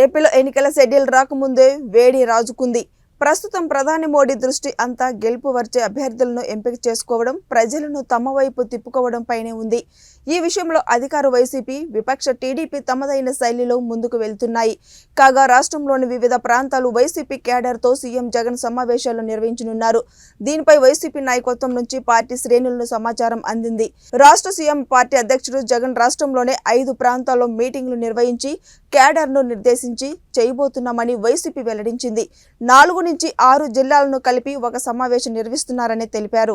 ఏపీలో ఎన్నికల షెడ్యూల్ రాకముందే వేడి రాజుకుంది. ప్రస్తుతం ప్రధాని మోడీ దృష్టి అంతా గెలుపు వచ్చే అభ్యర్థులను ఎంపిక చేసుకోవడం, ప్రజలను తమ వైపు తిప్పుకోవడం పైనే ఉంది. ఈ విషయంలో అధికార వైసీపీ, విపక్ష టీడీపీ తమదైన శైలిలో ముందుకు వెళ్తున్నాయి. కాగా రాష్ట్రంలోని వివిధ ప్రాంతాలు వైసీపీ క్యాడర్తో సీఎం జగన్ సమావేశాలు నిర్వహించనున్నారు. దీనిపై వైసీపీ నాయకత్వం నుంచి పార్టీ శ్రేణులను సమాచారం అందింది. రాష్ట్ర సీఎం పార్టీ అధ్యక్షుడు జగన్ రాష్ట్రంలోనే 5 ప్రాంతాల్లో మీటింగ్లు నిర్వహించి క్యాడర్ను నిర్దేశించి చేయబోతున్నామని వైసీపీ వెల్లడించింది. 4 నుంచి 6 జిల్లాలను కలిపి ఒక సమావేశం నిర్వహిస్తున్నారని తెలిపారు.